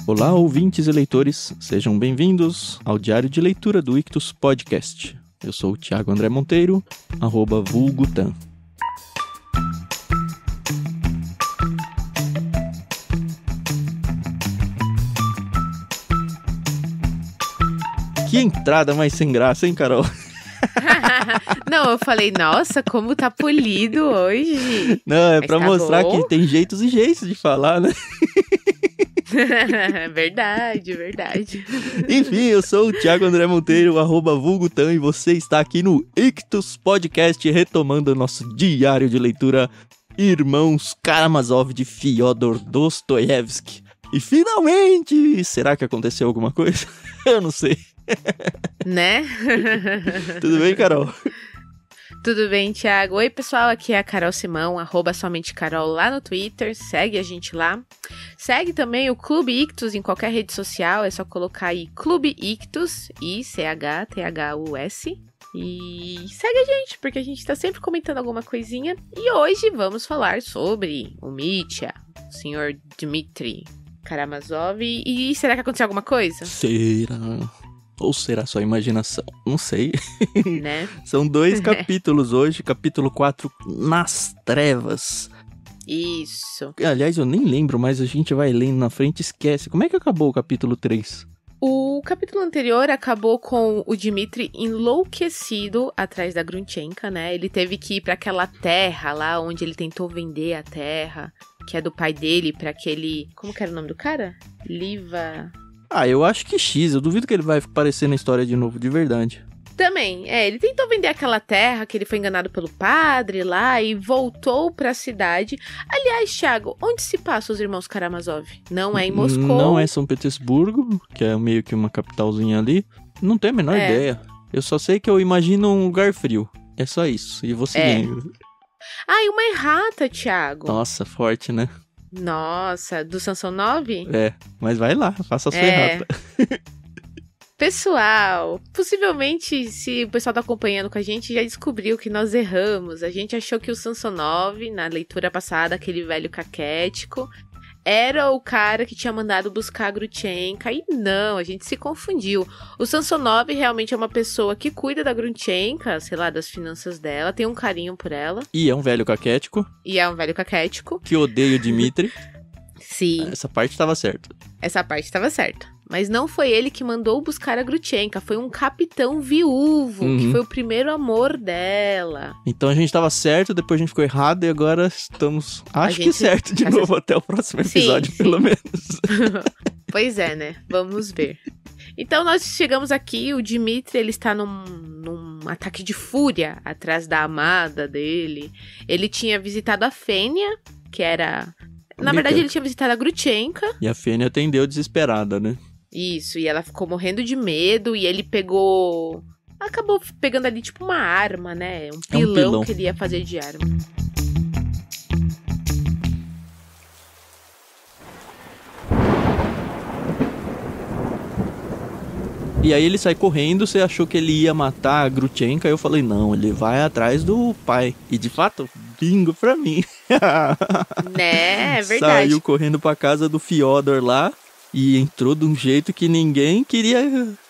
Olá, ouvintes e leitores, sejam bem-vindos ao Diário de Leitura do Ictus Podcast. Eu sou o Thiago André Monteiro, @vulgutan. Que entrada mais sem graça, hein, Carol? Não, eu falei, nossa, como tá polido hoje. Não, é Mas pra tá mostrar bom. que tem jeitos e jeitos de falar, né? Verdade. Enfim, eu sou o Thiago André Monteiro, @vulgutan, e você está aqui no Ictus Podcast, retomando o nosso diário de leitura Irmãos Karamazov de Fyodor Dostoiévski. E finalmente, será que aconteceu alguma coisa? Eu não sei. Né? Tudo bem, Carol? Tudo bem, Thiago? Oi, pessoal, aqui é a Carol Simão, @somentecarol lá no Twitter, segue a gente lá. Segue também o Clube Ictus em qualquer rede social, é só colocar aí Clube Ictus, ICHTHUS. E segue a gente, porque a gente tá sempre comentando alguma coisinha. E hoje vamos falar sobre o Mitya, o senhor Dmitry Karamazov. E será que aconteceu alguma coisa? Será? Ou será só imaginação? Não sei. Né? São 2 capítulos hoje, capítulo 4, Nas Trevas. Isso. Aliás, eu nem lembro, mas a gente vai lendo na frente e esquece. Como é que acabou o capítulo 3? O capítulo anterior acabou com o Dmitry enlouquecido atrás da Grunchenka, né? Ele teve que ir pra aquela terra lá onde ele tentou vender a terra, que é do pai dele, pra aquele... Como que era o nome do cara? Liva... Ah, eu acho que X. Eu duvido que ele vai aparecer na história de novo, de verdade. Também, ele tentou vender aquela terra que ele foi enganado pelo padre lá e voltou pra cidade. Aliás, Thiago, onde se passa os irmãos Karamazov? Não é em Moscou? Não é São Petersburgo, que é meio que uma capitalzinha ali. Não tenho a menor ideia. Eu só sei que eu imagino um lugar frio. É só isso. E vou seguindo. Ah, e uma errata, Thiago. Nossa, forte, né? Nossa, do Sansão 9? É, mas vai lá, faça a sua errata. Pessoal, possivelmente, se o pessoal tá acompanhando com a gente, já descobriu que nós erramos. A gente achou que o Samsonov, na leitura passada, aquele velho caquético, era o cara que tinha mandado buscar a Grunchenka. E não, a gente se confundiu. O Samsonov realmente é uma pessoa que cuida da Grunchenka, sei lá, das finanças dela, tem um carinho por ela. E é um velho caquético. E é um velho caquético. Que odeia o Dmitry. Sim. Essa parte tava certa. Essa parte estava certa. Mas não foi ele que mandou buscar a Grunchenka, foi um capitão viúvo, que foi o primeiro amor dela. Então a gente tava certo, depois a gente ficou errado e agora estamos, acho que certo de novo até o próximo episódio, sim. Pelo menos. Pois é, né? Vamos ver. Então nós chegamos aqui, o Dmitry, ele está num ataque de fúria atrás da amada dele. Ele tinha visitado a Fênia, que era... Na verdade, ele tinha visitado a Grunchenka. E a Fênia atendeu desesperada, né? Isso, e ela ficou morrendo de medo, e ele pegou... Acabou pegando ali, tipo, uma arma, né? Um pilão que ele ia fazer de arma. E aí ele sai correndo, você achou que ele ia matar a Grunchenka, eu falei, não, ele vai atrás do pai. E de fato, bingo pra mim. Né, é verdade. Saiu correndo pra casa do Fyodor lá e entrou de um jeito que ninguém queria,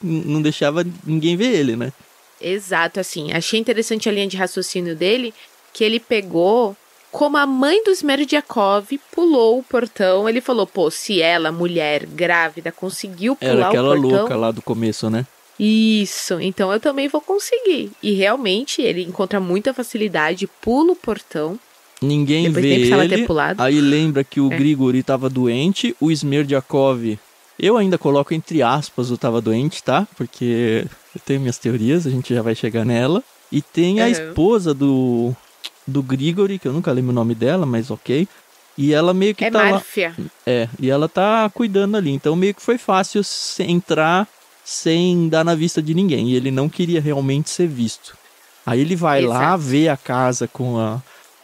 não deixava ninguém ver ele, né? Exato, assim, achei interessante a linha de raciocínio dele, que ele pegou, como a mãe do Smerdyakov pulou o portão, ele falou, pô, se ela, mulher, grávida, conseguiu pular o portão... Era aquela louca lá do começo, né? Isso, então eu também vou conseguir. E realmente, ele encontra muita facilidade, pula o portão. Ninguém Depois vê nem precisava ele, ter pulado. aí lembra que o Grigori tava doente, o Smerdyakov, eu ainda coloco entre aspas o tava doente, tá? Porque eu tenho minhas teorias, a gente já vai chegar nela. E tem a esposa do Grigori, que eu nunca lembro o nome dela, mas ok. E ela meio que tá Marfia. lá... e ela tá cuidando ali, então meio que foi fácil entrar sem dar na vista de ninguém. E ele não queria realmente ser visto. Aí ele vai lá, vê a casa com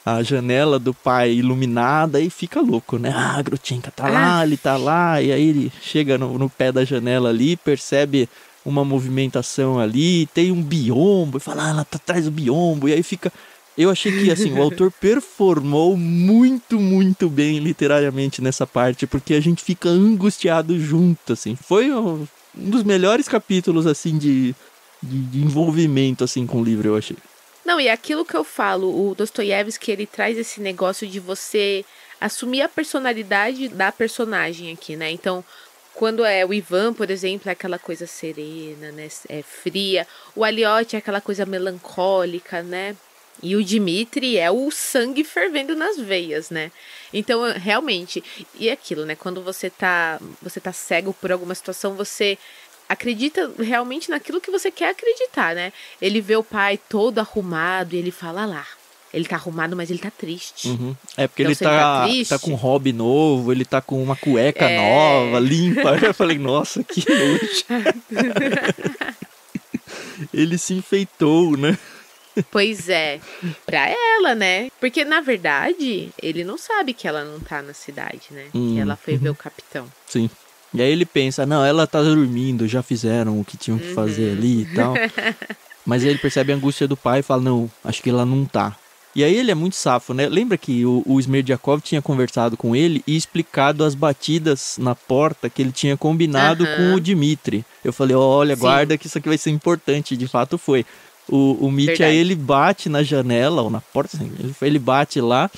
a janela do pai iluminada e fica louco, né? Ah, a Grunchenka tá lá, ele tá lá. E aí ele chega no pé da janela ali, percebe uma movimentação ali, tem um biombo, e fala, ela tá atrás do biombo. E aí fica Eu achei que, assim, o autor performou muito, muito bem literariamente nessa parte, porque a gente fica angustiado junto, assim. Foi um dos melhores capítulos, assim, de envolvimento, assim, com o livro, eu achei. Não, e aquilo que eu falo, o Dostoiévski, ele traz esse negócio de você assumir a personalidade da personagem aqui, né? Então, quando é o Ivan, por exemplo, é aquela coisa serena, né? É fria. O Aliotti é aquela coisa melancólica, né? E o Dmitri é o sangue fervendo nas veias, né? Então, realmente, e aquilo, né? Quando você tá cego por alguma situação, você acredita realmente naquilo que você quer acreditar, né? Ele vê o pai todo arrumado e ele fala lá. Ele tá arrumado, mas ele tá triste. Uhum. É porque então, ele tá com um hobby novo, ele tá com uma cueca nova, limpa. Eu falei, nossa, que nojo. Ele se enfeitou, né? Pois é, pra ela, né? Porque, na verdade, ele não sabe que ela não tá na cidade, né? Que ela foi ver o capitão. Sim. E aí ele pensa, não, ela tá dormindo, já fizeram o que tinham que fazer ali e tal. Mas aí ele percebe a angústia do pai e fala, não, acho que ela não tá. E aí ele é muito safo, né? Lembra que o Smerdyakov tinha conversado com ele e explicado as batidas na porta que ele tinha combinado com o Dmitri. Eu falei, olha, guarda que isso aqui vai ser importante, de fato foi. O Mitya, ele bate na janela, ou na porta, assim, ele bate lá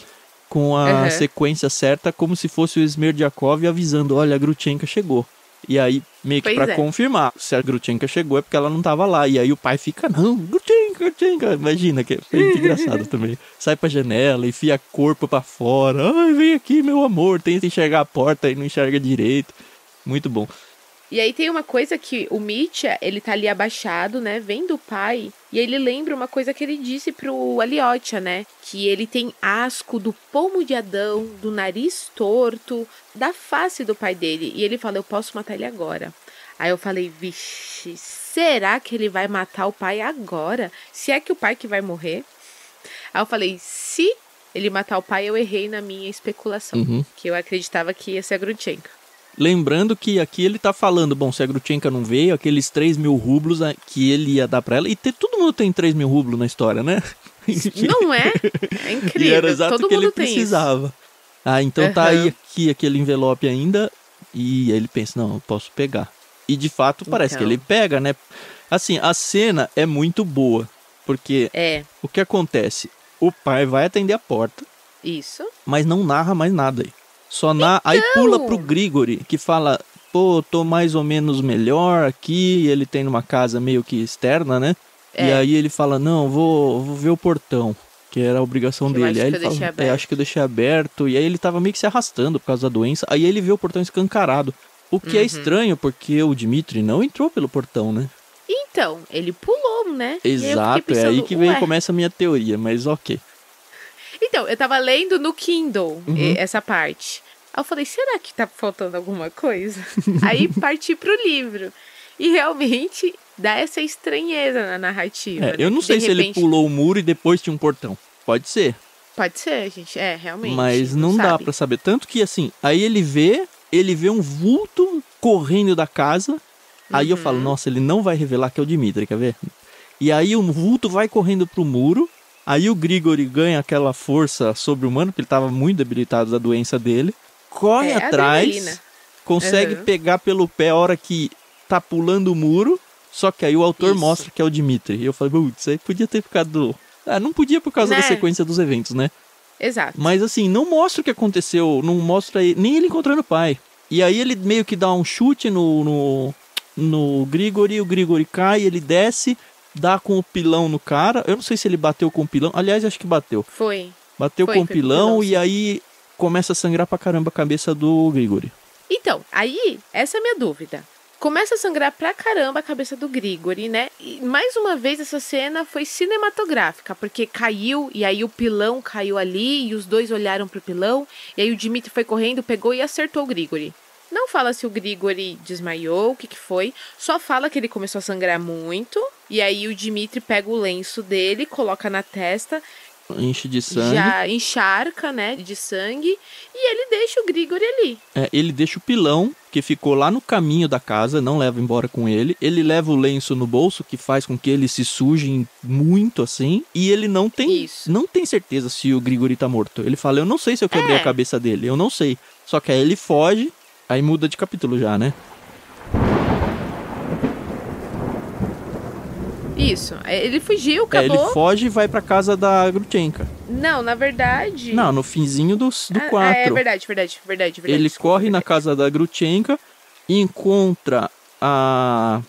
com a sequência certa, como se fosse o Smerdyakov avisando, olha, a Grutchenka chegou. E aí, meio que pra confirmar, se a Grutchenka chegou é porque ela não tava lá. E aí o pai fica, não, Grutchenka. Imagina, que foi muito engraçado também. Sai pra janela, enfia corpo pra fora. Ai, vem aqui, meu amor, tenta enxergar a porta e não enxerga direito. Muito bom. E aí tem uma coisa que o Mitya, ele tá ali abaixado, né, vendo o pai, e ele lembra uma coisa que ele disse pro Alyosha, né, que ele tem asco do pomo de Adão, do nariz torto, da face do pai dele, e ele fala, eu posso matar ele agora. Aí eu falei, vixe, será que ele vai matar o pai agora? Se é que o pai que vai morrer? Aí eu falei, se ele matar o pai, eu errei na minha especulação, que eu acreditava que ia ser a Grutchenka. Lembrando que aqui ele tá falando, bom, se a Grutchenka não veio, aqueles 3.000 rublos que ele ia dar pra ela, e todo mundo tem 3.000 rublos na história, né? Não é? É incrível, e era exato todo o que mundo ele tem precisava. Isso. Ah, então tá aí aqui aquele envelope ainda, e aí ele pensa, não, eu posso pegar. E de fato parece que ele pega, né? Assim, a cena é muito boa, porque o que acontece? O pai vai atender a porta, mas não narra mais nada aí. Aí pula pro Grigori, que fala, pô, tô mais ou menos melhor aqui, ele tem uma casa meio que externa, né? E aí ele fala, não, vou ver o portão, que era a obrigação dele. Aí ele fala, acho que eu deixei aberto, e aí ele tava meio que se arrastando por causa da doença, aí ele vê o portão escancarado. O que é estranho, porque o Dmitri não entrou pelo portão, né? Então, ele pulou, né? Exato, pensando, é aí que começa a minha teoria, mas ok. Então, eu tava lendo no Kindle essa parte. Aí eu falei, será que tá faltando alguma coisa? Aí parti pro livro. E realmente dá essa estranheza na narrativa. Né? Eu não sei se ele pulou o muro e depois tinha um portão. Pode ser. Pode ser, gente. Realmente. Mas não dá pra saber. Tanto que, assim, aí ele vê um vulto correndo da casa. Aí eu falo, nossa, ele não vai revelar que é o Dmitri, quer ver? E aí o vulto vai correndo pro muro. Aí o Grigori ganha aquela força sobre-humana, porque ele estava muito debilitado da doença dele. Corre atrás, consegue pegar pelo pé a hora que tá pulando o muro. Só que aí o autor mostra que é o Dmitri. E eu falei, putz, aí podia ter ficado... não podia por causa da sequência dos eventos, né? Exato. Mas assim, não mostra o que aconteceu, não mostra nem ele encontrando o pai. E aí ele meio que dá um chute no Grigori, o Grigori cai, ele desce... Dá com o pilão no cara. Eu não sei se ele bateu com o pilão. Aliás, acho que bateu. Foi. Bateu com o pilão e aí começa a sangrar pra caramba a cabeça do Grigori. Então, aí, essa é a minha dúvida. Começa a sangrar pra caramba a cabeça do Grigori, né? E mais uma vez essa cena foi cinematográfica, porque caiu e aí o pilão caiu ali e os dois olharam pro pilão. E aí o Dmitri foi correndo, pegou e acertou o Grigori. Não fala se o Grigori desmaiou, o que foi. Só fala que ele começou a sangrar muito. E aí o Dmitri pega o lenço dele, coloca na testa, Enche de sangue. Já encharca, né, de sangue, e ele deixa o Grigori ali. Ele deixa o pilão, que ficou lá no caminho da casa, não leva embora com ele. Ele leva o lenço no bolso, que faz com que ele se suje muito, assim. E ele não tem certeza se o Grigori tá morto. Ele fala, eu não sei se eu quebrei a cabeça dele, eu não sei. Só que aí ele foge, aí muda de capítulo já, né? Isso, ele fugiu, acabou. Ele foge e vai pra casa da Grutchenka. Não, na verdade... Não, no finzinho do 4. É verdade. Ele corre na casa da Grutchenka, encontra a...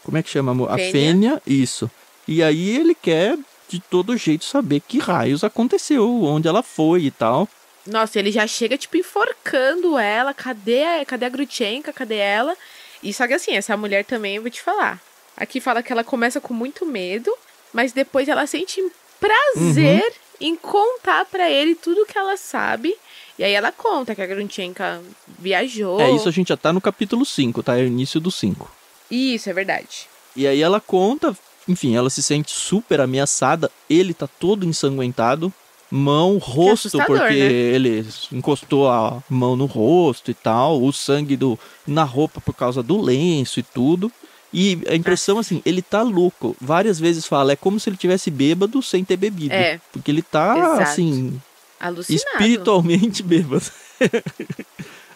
Como é que chama? A Fênia, isso. E aí ele quer, de todo jeito, saber que raios aconteceu, onde ela foi e tal. Nossa, ele já chega, tipo, enforcando ela. Cadê a Grutchenka? Cadê ela? E só que assim, essa mulher também, eu vou te falar. Aqui fala que ela começa com muito medo, mas depois ela sente prazer em contar pra ele tudo que ela sabe. E aí ela conta que a Grutchenka viajou. Isso a gente já tá no capítulo 5, tá? É o início do 5. Isso, é verdade. E aí ela conta, enfim, ela se sente super ameaçada. Ele tá todo ensanguentado. Mão, rosto, porque né? ele encostou a mão no rosto e tal. O sangue na roupa por causa do lenço e tudo. E a impressão, assim, ele tá louco. Várias vezes fala, é como se ele tivesse bêbado sem ter bebido. Porque ele tá, assim, alucinado, espiritualmente bêbado.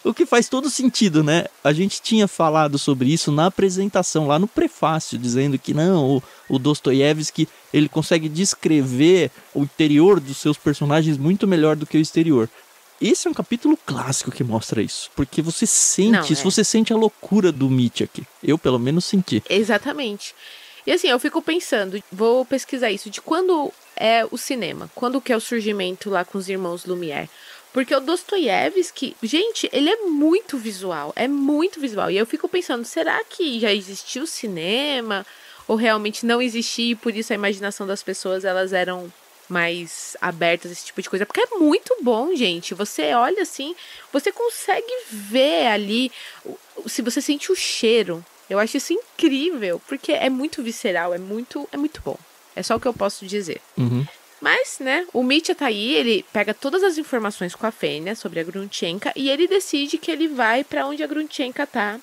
O que faz todo sentido, né? A gente tinha falado sobre isso na apresentação, lá no prefácio, dizendo que não, o Dostoiévski, ele consegue descrever o interior dos seus personagens muito melhor do que o exterior. Esse é um capítulo clássico que mostra isso, porque você sente isso, você sente a loucura do Mitya aqui. Eu, pelo menos, senti. Exatamente. E assim, eu fico pensando, vou pesquisar isso, de quando é o cinema, quando que é o surgimento lá com os irmãos Lumière. Porque o Dostoiévski, gente, ele é muito visual. E eu fico pensando, será que já existiu cinema? Ou realmente não existia e por isso a imaginação das pessoas, elas eram mais abertas a esse tipo de coisa? Porque é muito bom, gente. Você olha assim, você consegue ver ali, se você sente o cheiro. Eu acho isso incrível, porque é muito visceral, é muito bom. É só o que eu posso dizer. Mas, né, o Mitya tá aí, ele pega todas as informações com a Fênia sobre a Grutchenka e ele decide que ele vai pra onde a Grutchenka tá,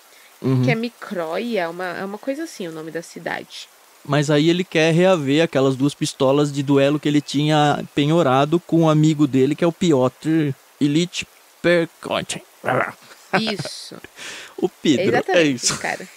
que é Mikroia, é uma coisa assim o nome da cidade. Mas aí ele quer reaver aquelas 2 pistolas de duelo que ele tinha penhorado com um amigo dele, que é o Piotr Ilyich Perkotin. Isso. O Pedro, exatamente, é isso. Cara.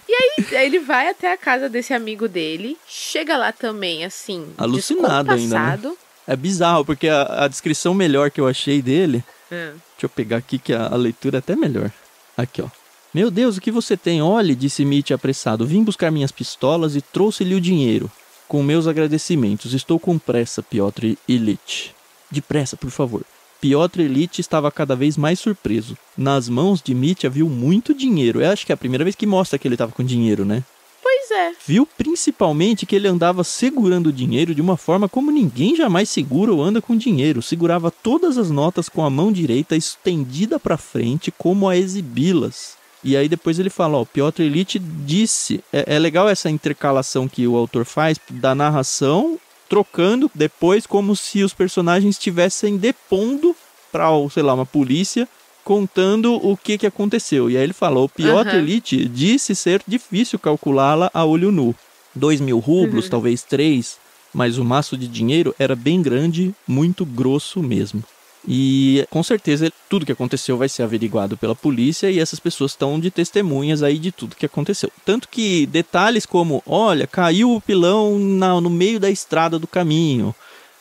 E aí ele vai até a casa desse amigo dele, chega lá também, assim, alucinado ainda, né? É bizarro, porque a descrição melhor que eu achei dele... Deixa eu pegar aqui que a leitura é até melhor. Aqui, ó. Meu Deus, o que você tem? Olhe, disse Mitya apressado. Vim buscar minhas pistolas e trouxe-lhe o dinheiro. Com meus agradecimentos. Estou com pressa, Piotr Ilyich. Depressa, por favor. Piotr Ilyich estava cada vez mais surpreso. Nas mãos de Mitya viu muito dinheiro. Eu acho que é a primeira vez que mostra que ele estava com dinheiro, né? Pois é. Viu principalmente que ele andava segurando o dinheiro de uma forma como ninguém jamais segura ou anda com dinheiro. Segurava todas as notas com a mão direita estendida para frente como a exibi-las. E aí depois ele fala, ó, Piotr Ilyich disse... É legal essa intercalação que o autor faz da narração... trocando depois como se os personagens estivessem depondo para, sei lá, uma polícia, contando o que aconteceu. E aí ele falou, o Piotr Ilyich disse ser difícil calculá-la a olho nu. 2.000 rublos, talvez 3, mas o maço de dinheiro era bem grande, muito grosso mesmo. E com certeza tudo que aconteceu vai ser averiguado pela polícia e essas pessoas estão de testemunhas aí de tudo que aconteceu. Tanto que detalhes como, olha, caiu o pilão no meio da estrada do caminho.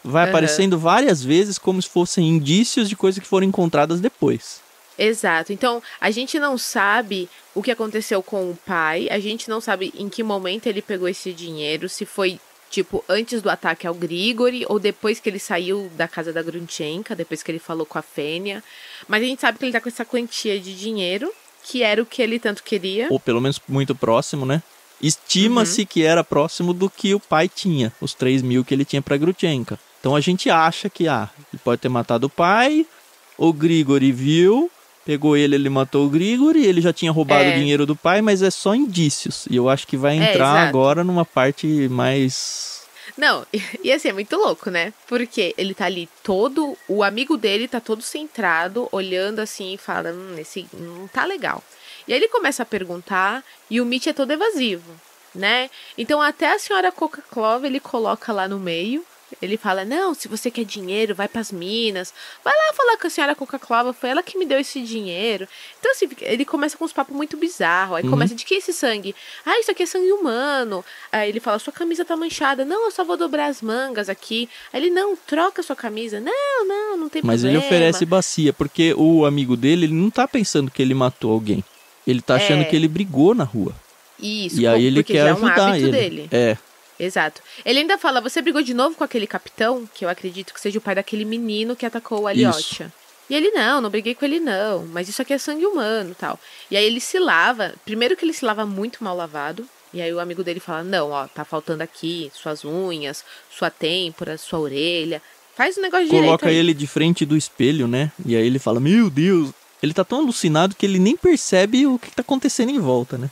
Vai aparecendo várias vezes como se fossem indícios de coisas que foram encontradas depois. Exato. Então, a gente não sabe o que aconteceu com o pai, a gente não sabe em que momento ele pegou esse dinheiro, se foi... tipo, antes do ataque ao Grigori, ou depois que ele saiu da casa da Grutchenka, depois que ele falou com a Fênia. Mas a gente sabe que ele tá com essa quantia de dinheiro, que era o que ele tanto queria. Ou pelo menos muito próximo, né? Estima-se que era próximo do que o pai tinha, os 3.000 que ele tinha pra Grutchenka. Então a gente acha que, ele pode ter matado o pai, o Grigori viu, pegou ele matou o Grigori, ele já tinha roubado o dinheiro do pai, mas é só indícios. E eu acho que vai entrar agora numa parte mais... Não, e assim, é muito louco, né? Porque ele tá ali todo... O amigo dele tá todo centrado, olhando assim e fala... esse não tá legal. E aí ele começa a perguntar e o Mitch é todo evasivo, né? Então até a senhora Coca-Clova ele coloca lá no meio. Ele fala, não, se você quer dinheiro, vai pras minas. Vai lá falar com a senhora Coca-Clova, foi ela que me deu esse dinheiro. Então, assim, ele começa com uns papos muito bizarros. Aí começa, de que esse sangue? Ah, isso aqui é sangue humano. Aí ele fala, sua camisa tá manchada. Não, eu só vou dobrar as mangas aqui. Aí ele, não, troca sua camisa. Não tem Mas problema. ele oferece bacia, porque o amigo dele, ele não tá pensando que ele matou alguém. Ele tá achando que ele brigou na rua. Isso, e aí ele quer ajudar é um hábito ele. dele. Exato. Ele ainda fala, você brigou de novo com aquele capitão, que eu acredito que seja o pai daquele menino que atacou o Alyosha. E ele, não briguei com ele não, mas isso aqui é sangue humano e tal. E aí ele se lava, primeiro que ele se lava muito mal lavado, e aí o amigo dele fala, não, ó, tá faltando aqui suas unhas, sua têmpora, sua orelha, faz o negócio direito. Coloca ele de frente do espelho, né? E aí ele fala, meu Deus, ele tá tão alucinado que ele nem percebe o que tá acontecendo em volta, né?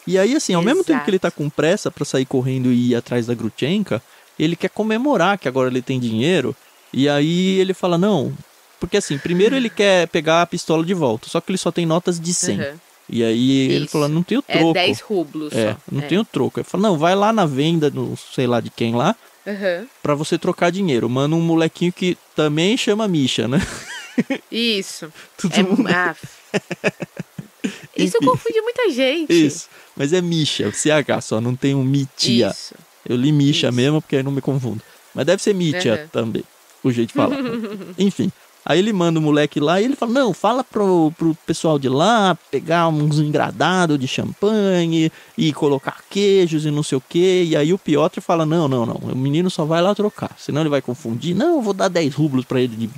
E aí, assim, ao mesmo tempo que ele tá com pressa pra sair correndo e ir atrás da Grutchenka, ele quer comemorar que agora ele tem dinheiro. E aí ele fala, não... Porque assim, primeiro ele quer pegar a pistola de volta, só que ele só tem notas de 100. E aí ele fala, não tenho troco. 10 rublos só. Não tenho troco. Ele fala, não, vai lá na venda, no sei lá de quem lá, pra você trocar dinheiro. Manda um molequinho que também chama Misha, né? Isso. Isso confunde muita gente. Isso. Mas é Misha, o CH só, não tem um Mitia. Isso. Eu li Misha mesmo, porque aí não me confundo. Mas deve ser Mitia também, o jeito de falar. Enfim, aí ele manda o moleque lá e ele fala, não, fala pro pessoal de lá pegar uns engradados de champanhe e colocar queijos e não sei o quê. E aí o Piotr fala, não, o menino só vai lá trocar, senão ele vai confundir. Não, eu vou dar 10 rublos pra ele.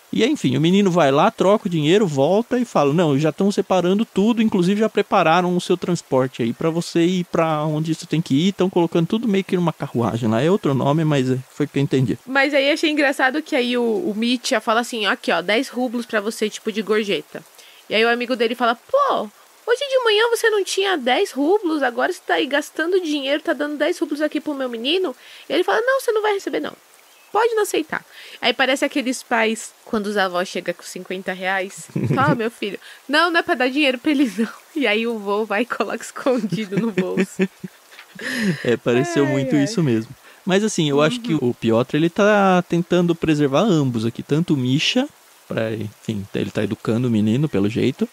E aí, enfim, o menino vai lá, troca o dinheiro, volta e fala, não, já estão separando tudo, inclusive já prepararam o seu transporte aí pra você ir pra onde você tem que ir, estão colocando tudo meio que numa carruagem lá, é outro nome, mas foi o que eu entendi. Mas aí achei engraçado que aí o Mitya fala assim, aqui ó, 10 rublos pra você, tipo de gorjeta. E aí o amigo dele fala, pô, hoje de manhã você não tinha 10 rublos, agora você tá aí gastando dinheiro, tá dando 10 rublos aqui pro meu menino? E ele fala, não, você não vai receber não. Pode não aceitar. Aí parece aqueles pais, quando os avós chegam com 50 reais. Fala, meu filho, não é pra dar dinheiro pra eles não. E aí o vô vai e coloca escondido no bolso. Pareceu muito isso mesmo. Mas assim, eu acho que o Piotr, ele tá tentando preservar ambos aqui. Tanto o Misha, enfim, ele tá educando o menino pelo jeito.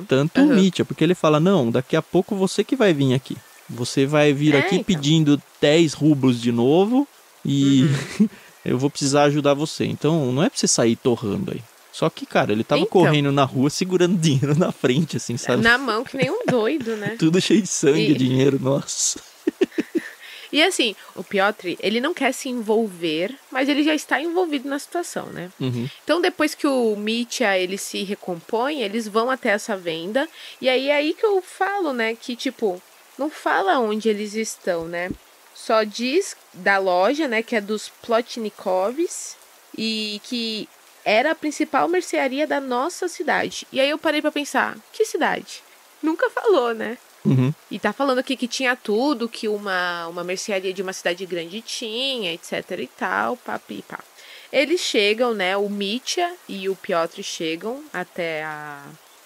Tanto o Mitya, porque ele fala, não, daqui a pouco você que vai vir aqui. Você vai vir aqui então, pedindo 10 rublos de novo e... eu vou precisar ajudar você. Então, não é pra você sair torrando aí. Só que, cara, ele tava correndo na rua, segurando dinheiro na frente, assim, sabe? Na mão, que nem um doido, né? Tudo cheio de sangue, dinheiro, nossa. E assim, o Piotr, ele não quer se envolver, mas ele já está envolvido na situação, né? Então, depois que o Mitya, ele se recompõe, eles vão até essa venda. E aí é aí que eu falo, né, que, tipo, não fala onde eles estão, né? Só diz da loja, né, que é dos Plotnikovs e que era a principal mercearia da nossa cidade. E aí eu parei pra pensar, que cidade? Nunca falou, né? E tá falando aqui que tinha tudo, que uma mercearia de uma cidade grande tinha, etc e tal, papipá. Eles chegam, né, o Mitya e o Piotr chegam até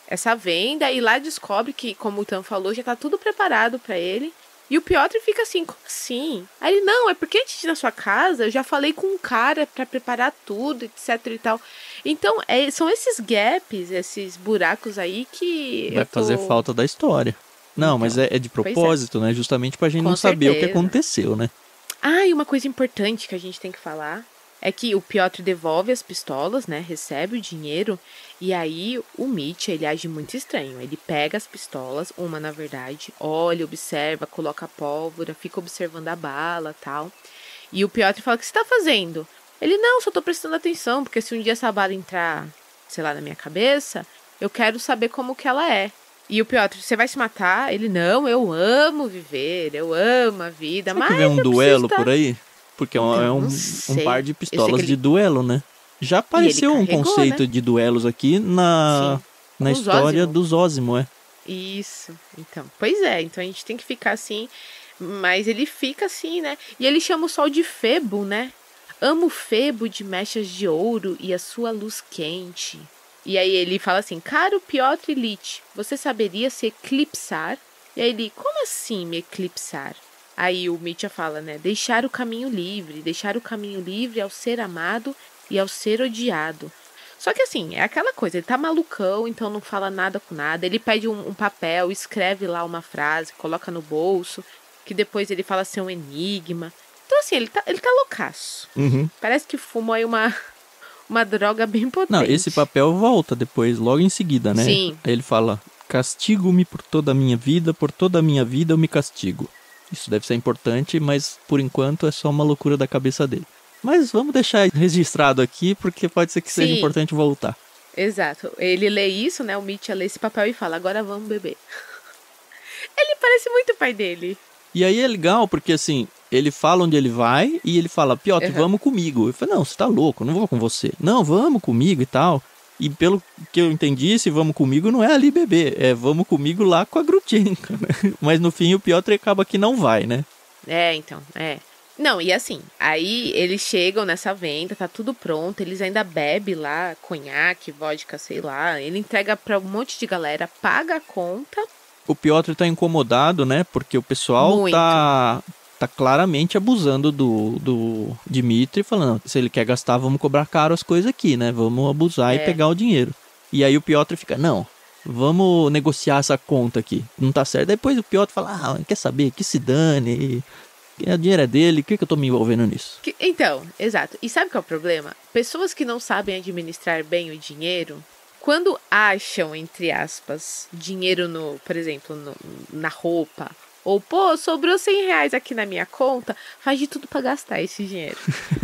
essa venda e lá descobre que, como o Tam falou, já tá tudo preparado pra ele. E o Piotr fica assim, como assim? Aí ele, não, é porque antes de ir na sua casa, eu já falei com um cara pra preparar tudo, etc e tal. Então, são esses gaps, esses buracos aí que... vai fazer falta da história. Não, então, mas é de propósito, né? Justamente pra gente não saber o que aconteceu, né? Ah, e uma coisa importante que a gente tem que falar é que o Piotr devolve as pistolas, né? Recebe o dinheiro. E aí o Mitya, ele age muito estranho. Ele pega as pistolas, uma na verdade, olha, observa, coloca a pólvora, fica observando a bala e tal. E o Piotr fala, o que você tá fazendo? Ele, não, só tô prestando atenção, porque se um dia essa bala entrar, sei lá, na minha cabeça, eu quero saber como que ela é. E o Piotr, você vai se matar? Ele, não, eu amo viver, eu amo a vida. Será mas que vem um duelo por aí? Porque é um par de pistolas de duelo, né? Já apareceu um conceito, né, de duelos aqui na história do Zósimo, Isso, então. Pois é, então a gente tem que ficar assim. Mas ele fica assim, né? E ele chama o sol de Febo, né? Amo Febo de mechas de ouro e a sua luz quente. E aí ele fala assim, caro Piotr Ilyich, você saberia se eclipsar? E aí ele, como assim me eclipsar? Aí o Mitya fala, né? Deixar o caminho livre ao ser amado e ao ser odiado. Só que assim, é aquela coisa, ele tá malucão, então não fala nada com nada. Ele pede um papel, escreve lá uma frase, coloca no bolso, que depois ele fala ser um enigma. Então assim, ele tá loucaço. Uhum. Parece que fumou aí uma droga bem potente. Não, esse papel volta depois, logo em seguida, né? Sim. Aí ele fala, castigo-me por toda a minha vida eu me castigo. Isso deve ser importante, mas por enquanto é só uma loucura da cabeça dele. Mas vamos deixar registrado aqui, porque pode ser que seja importante voltar. Exato. Ele lê isso, né? O Mitya lê esse papel e fala, agora vamos beber. Ele parece muito o pai dele. E aí é legal, porque assim, ele fala onde ele vai e ele fala, Piotr, vamos comigo. Eu falei, não, você tá louco, eu não vou com você. Não, vamos comigo e tal. E pelo que eu entendi, esse vamos comigo não é ali beber, é vamos comigo lá com a Grutchenko, né? Mas no fim o Piotr acaba que não vai, né? Então. Não, e assim, aí eles chegam nessa venda, tá tudo pronto, eles ainda bebem lá conhaque, vodka, sei lá. Ele entrega pra um monte de galera, paga a conta. O Piotr tá incomodado, né? Porque o pessoal muito. tá claramente abusando do Dmitry, falando, se ele quer gastar, vamos cobrar caro as coisas aqui, né? Vamos abusar e pegar o dinheiro. E aí o Piotr fica, não, vamos negociar essa conta aqui. Não tá certo. Depois o Piotr fala, quer saber? Que se dane, o dinheiro é dele, por que eu tô me envolvendo nisso? Então, exato. E sabe qual é o problema? Pessoas que não sabem administrar bem o dinheiro, quando acham, entre aspas, dinheiro por exemplo, na roupa, ou, pô, sobrou 100 reais aqui na minha conta, faz de tudo pra gastar esse dinheiro.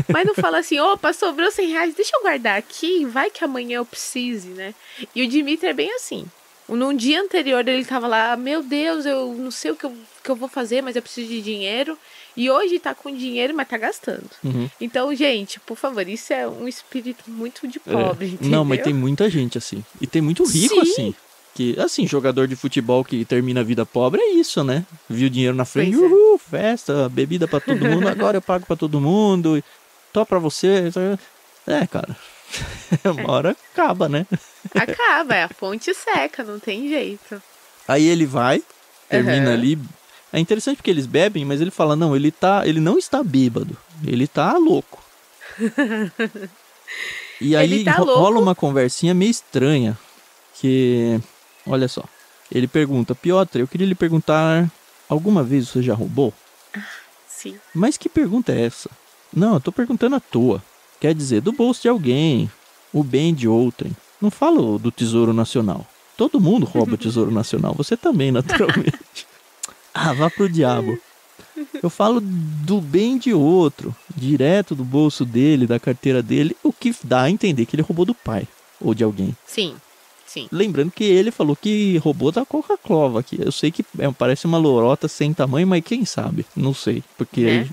Mas não fala assim, opa, sobrou 100 reais, deixa eu guardar aqui, vai que amanhã eu precise, né? E o Dmitry é bem assim. Num dia anterior ele tava lá, meu Deus, eu não sei o que eu vou fazer, mas eu preciso de dinheiro. E hoje tá com dinheiro, mas tá gastando. Uhum. Então, gente, por favor, isso é um espírito muito de pobre, entendeu? Não, mas tem muita gente assim. E tem muito rico assim. Que, assim, jogador de futebol que termina a vida pobre é isso, né? Viu dinheiro na frente, uhul, festa, bebida pra todo mundo, agora eu pago pra todo mundo, tô pra você. Cara, uma hora acaba, né? Acaba, a fonte seca, não tem jeito. Aí ele vai, termina ali. É interessante porque eles bebem, mas ele fala, não, ele não está bêbado, ele tá louco. E aí rola uma conversinha meio estranha, que... Olha só, ele pergunta, Piotr, eu queria lhe perguntar, alguma vez você já roubou? Sim. Mas que pergunta é essa? Não, eu tô perguntando à toa. Quer dizer, do bolso de alguém, o bem de outrem. Não falo do Tesouro Nacional. Todo mundo rouba o Tesouro Nacional, você também, naturalmente. Vá pro diabo. Eu falo do bem de outro, direto do bolso dele, da carteira dele, o que dá a entender que ele roubou do pai, ou de alguém. Sim. Lembrando que ele falou que roubou da Coca-Cola aqui. Eu sei que parece uma lorota sem tamanho, mas quem sabe? Não sei, porque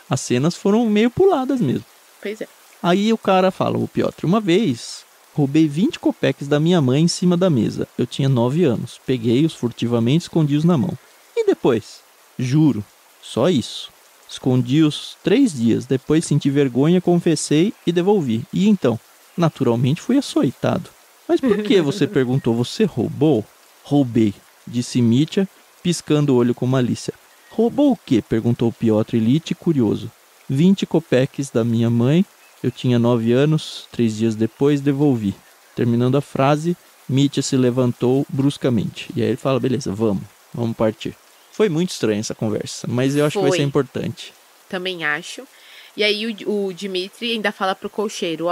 as cenas foram meio puladas mesmo. Pois é. Aí o cara fala, o Piotr, uma vez roubei 20 copeques da minha mãe em cima da mesa. Eu tinha 9 anos. Peguei-os furtivamente e escondi-os na mão. E depois? Juro, só isso. Escondi-os 3 dias. Depois senti vergonha, confessei e devolvi. E então, naturalmente fui açoitado. Mas por que você perguntou? Você roubou? Roubei, disse Mitya, piscando o olho com malícia. Roubou o quê? Perguntou Piotr Ilyich, curioso. 20 copeques da minha mãe. Eu tinha 9 anos. 3 dias depois, devolvi. Terminando a frase, Mitya se levantou bruscamente. E aí ele fala, beleza, vamos partir. Foi muito estranha essa conversa, mas eu acho que vai ser importante. Também acho. E aí o Dmitry ainda fala pro cocheiro,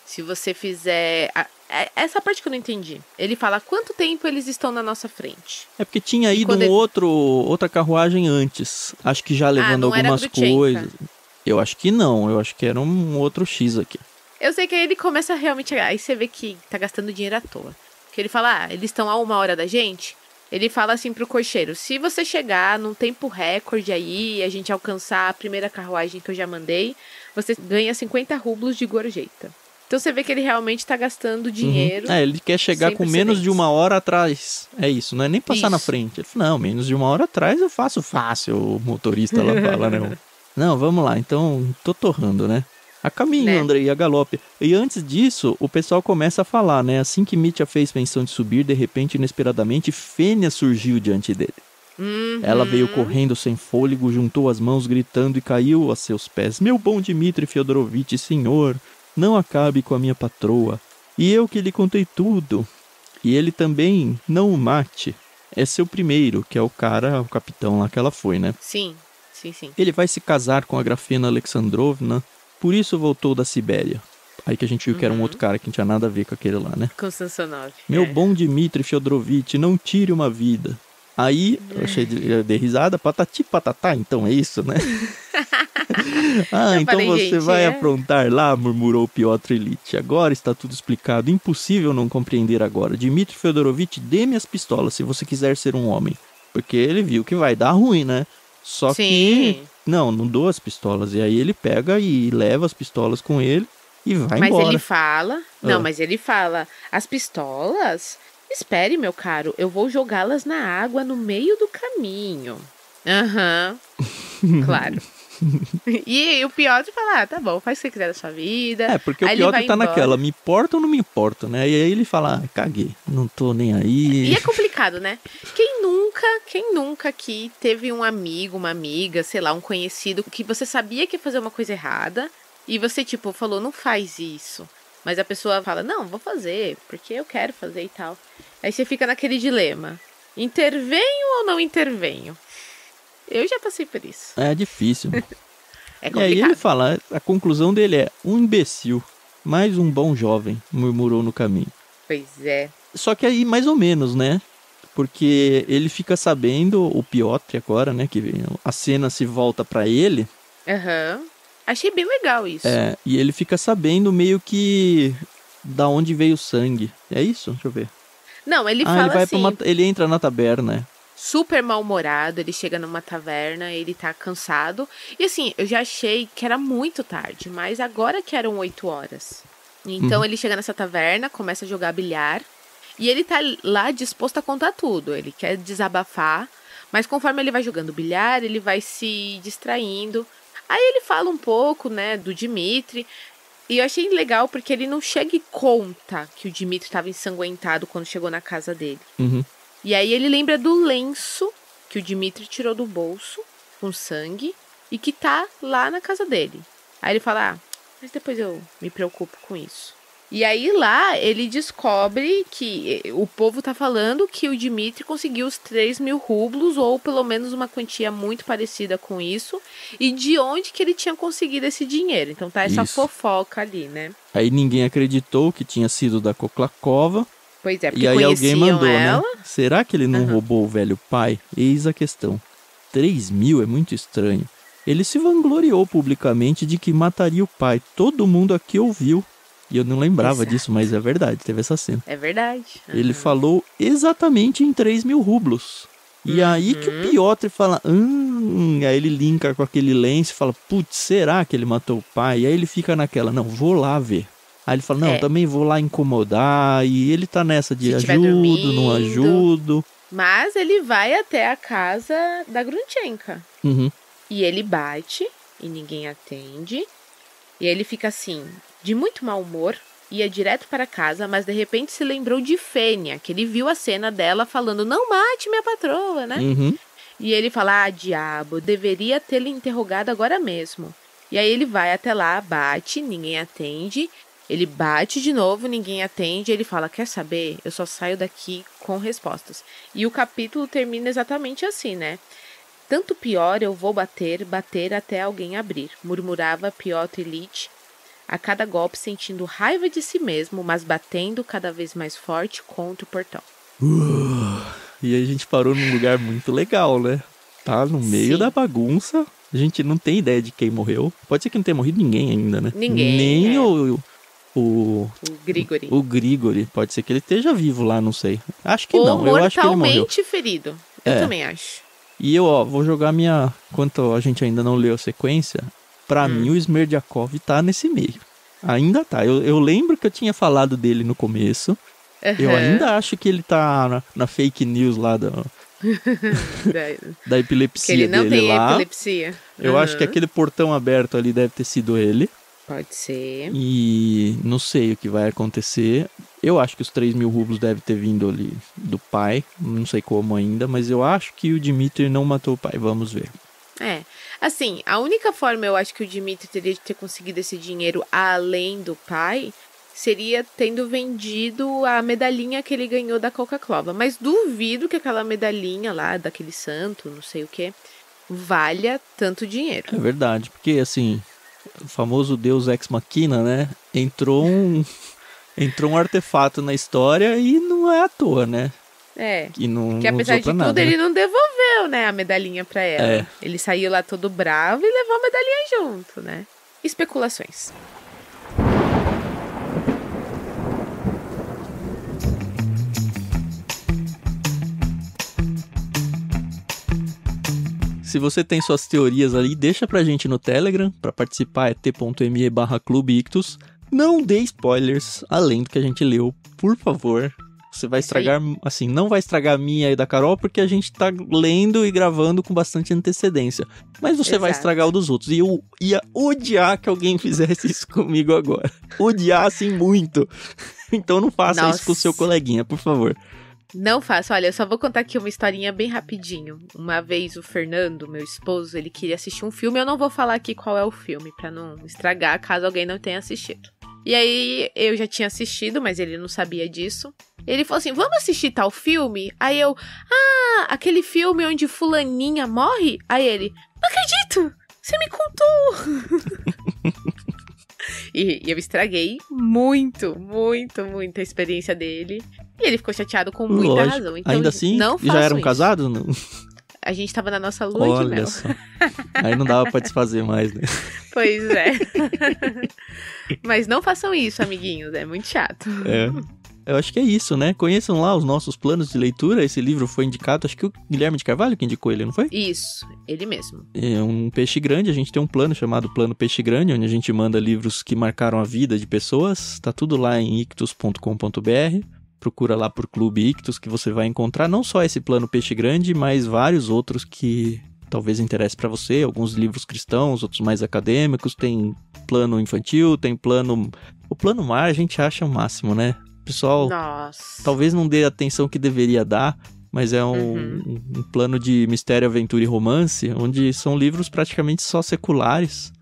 se você fizer... Essa parte que eu não entendi. Ele fala quanto tempo eles estão na nossa frente. É porque tinha ido outra carruagem antes. Acho que já levando algumas coisas. Eu acho que não. Eu acho que era um outro X aqui. Eu sei que aí ele começa realmente... Aí você vê que tá gastando dinheiro à toa. Porque ele fala, eles estão a 1 hora da gente. Ele fala assim pro cocheiro, se você chegar num tempo recorde aí, a gente alcançar a primeira carruagem que eu já mandei, você ganha 50 rublos de gorjeta. Então você vê que ele realmente tá gastando dinheiro. Ele quer chegar com menos de 1 hora atrás. É isso, não é nem passar na frente. Ele fala, não, menos de 1 hora atrás eu faço fácil, o motorista lá fala, né? Não, vamos lá, então tô torrando, né? A caminho, né? Andrei, a galope. E antes disso, o pessoal começa a falar, né? Assim que Mitya fez menção de subir, de repente, inesperadamente, Fênia surgiu diante dele. Ela veio correndo sem fôlego, juntou as mãos, gritando e caiu a seus pés. Meu bom Dmitri Fyodorovitch, senhor, não acabe com a minha patroa. E eu que lhe contei tudo. E ele também não o mate. É seu primeiro, que é o cara, o capitão lá que ela foi, né? Sim. Ele vai se casar com a Grafena Alexandrovna, por isso voltou da Sibéria. Aí que a gente viu que era um outro cara que não tinha nada a ver com aquele lá, né? Constantinov. Meu bom Dmitri Fyodorovitch, não tire uma vida. Aí, eu achei de risada, patati patatá, então é isso, né? Então você vai aprontar lá, murmurou Piotr Ilyich. Agora está tudo explicado, impossível não compreender agora. Dmitri Fyodorovitch, dê-me as pistolas se você quiser ser um homem. Porque ele viu que vai dar ruim, né? Só que, não dou as pistolas. E aí ele pega e leva as pistolas com ele e vai embora. Mas ele fala, mas ele fala, as pistolas... Espere, meu caro, eu vou jogá-las na água no meio do caminho. Claro. E o Piotr fala, tá bom, faz o que você quiser da sua vida. Porque o Piotr tá naquela, me importa ou não me importa, né? E aí ele fala, caguei, não tô nem aí. E é complicado, né? Quem nunca aqui teve um amigo, uma amiga, sei lá, um conhecido, que você sabia que ia fazer uma coisa errada, e você, tipo, falou, não faz isso. Mas a pessoa fala, não, vou fazer, porque eu quero fazer e tal. Aí você fica naquele dilema. Intervenho ou não intervenho? Eu já passei por isso. É difícil. É complicado. E aí ele fala, a conclusão dele é, um imbecil, mais um bom jovem, murmurou no caminho. Pois é. Só que aí mais ou menos, né? Porque ele fica sabendo, o Piotr agora, né? Que a cena se volta pra ele. Achei bem legal isso. E ele fica sabendo meio que da onde veio o sangue. É isso? Deixa eu ver. Não, ele fala ele assim... ele entra na taberna. Super mal-humorado, ele chega numa taverna, ele tá cansado. E assim, eu já achei que era muito tarde, mas agora que eram 8 horas. Então ele chega nessa taverna, começa a jogar bilhar. E ele tá lá disposto a contar tudo. Ele quer desabafar, mas conforme ele vai jogando bilhar, ele vai se distraindo. Aí ele fala um pouco, né, do Dmitri. E eu achei legal porque ele não chega e conta que o Dmitri estava ensanguentado quando chegou na casa dele. E aí ele lembra do lenço que o Dmitri tirou do bolso, com sangue, e que tá lá na casa dele. Aí ele fala, mas depois eu me preocupo com isso. E aí lá ele descobre que o povo tá falando que o Dmitri conseguiu os 3.000 rublos, ou pelo menos uma quantia muito parecida com isso, e de onde que ele tinha conseguido esse dinheiro. Então tá essa fofoca ali, né? Aí ninguém acreditou que tinha sido da Koklakova. Pois é, porque e aí alguém mandou, ela, né? Será que ele não roubou o velho pai? Eis a questão. 3.000 é muito estranho. Ele se vangloriou publicamente de que mataria o pai. Todo mundo aqui ouviu. E eu não lembrava disso, mas é verdade, teve essa cena. É verdade. Ele falou exatamente em 3.000 rublos. E aí que o Piotr fala, aí ele linka com aquele lenço e fala, putz, será que ele matou o pai? E aí ele fica naquela, não, vou lá ver. Aí ele fala, não, também vou lá incomodar. E ele tá nessa de ajudo, não ajudo. Mas ele vai até a casa da Grunchenka. E ele bate e ninguém atende. E ele fica assim, de muito mau humor, ia direto para casa, mas de repente se lembrou de Fênia, que ele viu a cena dela falando, não mate minha patroa, né? E ele fala, diabo, deveria tê-lo interrogado agora mesmo. E aí ele vai até lá, bate, ninguém atende. Ele bate de novo, ninguém atende. Ele fala, quer saber? Eu só saio daqui com respostas. E o capítulo termina exatamente assim, né? Tanto pior eu vou bater até alguém abrir, murmurava Piotr Ilyich, a cada golpe sentindo raiva de si mesmo, mas batendo cada vez mais forte contra o portão. E aí a gente parou num lugar muito legal, né? Tá no meio da bagunça. A gente não tem ideia de quem morreu. Pode ser que não tenha morrido ninguém ainda, né? Ninguém. Nem o Grigori. O Grigori. Pode ser que ele esteja vivo lá, não sei. Acho que não. Eu acho que ele morreu. Mortalmente ferido. Eu também acho. E eu, vou jogar minha... Enquanto a gente ainda não leu a sequência, pra mim o Smerdyakov tá nesse meio. Ainda tá. Eu lembro que eu tinha falado dele no começo. Eu ainda acho que ele tá na fake news lá da epilepsia dele lá. Que ele não tem epilepsia. Eu acho que aquele portão aberto ali deve ter sido ele. Pode ser. E não sei o que vai acontecer. Eu acho que os 3.000 rublos deve ter vindo ali do pai. Não sei como ainda, mas eu acho que o Dmitry não matou o pai. Vamos ver. Assim, a única forma eu acho que o Dmitry teria de ter conseguido esse dinheiro além do pai seria tendo vendido a medalhinha que ele ganhou da Coca-Cola. Mas duvido que aquela medalhinha lá, daquele santo, não sei o que, valha tanto dinheiro. É verdade, porque assim, o famoso Deus Ex Machina, né? Entrou um artefato na história e não é à toa, né? Que apesar de tudo, nada, ele não devolveu, né, a medalhinha pra ela. Ele saiu lá todo bravo e levou a medalhinha junto, né? Especulações. Se você tem suas teorias ali, deixa pra gente no Telegram. Pra participar é t.me/clubeictus. Não dê spoilers além do que a gente leu, por favor. Você vai estragar, assim, não vai estragar a minha e da Carol, porque a gente tá lendo e gravando com bastante antecedência. Mas você vai estragar o dos outros. E eu ia odiar que alguém fizesse isso comigo agora. Odiar, assim, muito. Então não faça isso com o seu coleguinha, por favor. Não faço. Olha, eu só vou contar aqui uma historinha bem rapidinho. Uma vez o Fernando, meu esposo, ele queria assistir um filme. Eu não vou falar aqui qual é o filme, pra não estragar, caso alguém não tenha assistido. E aí, eu já tinha assistido, mas ele não sabia disso. Ele falou assim, vamos assistir tal filme? Aí eu, aquele filme onde fulaninha morre? Aí ele, não acredito, você me contou. E eu estraguei muito a experiência dele. E ele ficou chateado com muita razão. Então, ainda assim, não já eram casados? Não? A gente tava na nossa lua de mel. Só. Aí não dava pra desfazer mais, né? Pois é. Mas não façam isso, amiguinhos. É muito chato. Eu acho que é isso, né? Conheçam lá os nossos planos de leitura. Esse livro foi indicado, acho que o Guilherme de Carvalho que indicou ele, não foi? Isso, ele mesmo. É um peixe grande, a gente tem um plano chamado Plano Peixe Grande, onde a gente manda livros que marcaram a vida de pessoas. Tá tudo lá em ictus.com.br. Procura lá por Clube Ictus que você vai encontrar não só esse Plano Peixe Grande, mas vários outros que talvez interesse para você. Alguns livros cristãos, outros mais acadêmicos. Tem plano infantil, tem plano... O plano mar a gente acha o máximo, né? Pessoal, talvez não dê a atenção que deveria dar, mas é um plano de mistério, aventura e romance, onde são livros praticamente só seculares,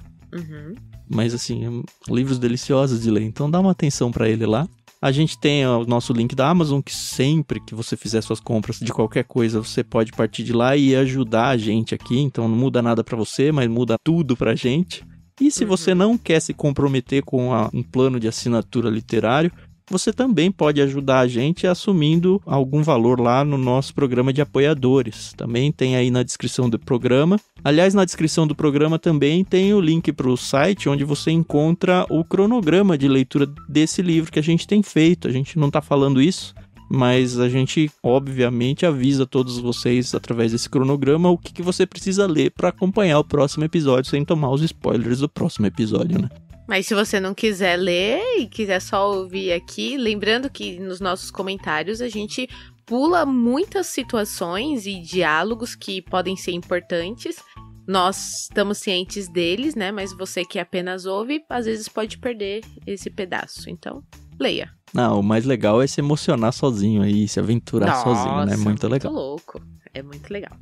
mas assim, livros deliciosos de ler, então dá uma atenção pra ele lá. A gente tem o nosso link da Amazon, que sempre que você fizer suas compras de qualquer coisa, você pode partir de lá e ajudar a gente aqui, então não muda nada pra você, mas muda tudo pra gente. E se você não quer se comprometer com um plano de assinatura literário, você também pode ajudar a gente assumindo algum valor lá no nosso programa de apoiadores. Também tem aí na descrição do programa. Aliás, na descrição do programa também tem o link para o site onde você encontra o cronograma de leitura desse livro que a gente tem feito. A gente não está falando isso, mas a gente obviamente avisa todos vocês através desse cronograma o que você precisa ler para acompanhar o próximo episódio sem tomar os spoilers do próximo episódio, né? Mas se você não quiser ler e quiser só ouvir aqui, lembrando que nos nossos comentários a gente pula muitas situações e diálogos que podem ser importantes. Nós estamos cientes deles, né? Mas você que apenas ouve, às vezes pode perder esse pedaço. Então, leia. Não, o mais legal é se emocionar sozinho aí, se aventurar sozinho, né? Muito legal. Muito louco. É muito legal.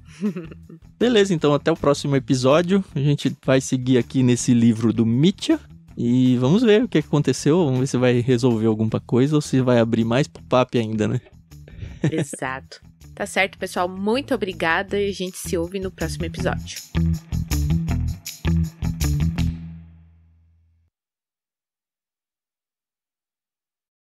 Beleza, então até o próximo episódio. A gente vai seguir aqui nesse livro do Mitya. E vamos ver o que aconteceu, vamos ver se vai resolver alguma coisa ou se vai abrir mais pop-up ainda, né? Exato. Tá certo, pessoal. Muito obrigada e a gente se ouve no próximo episódio.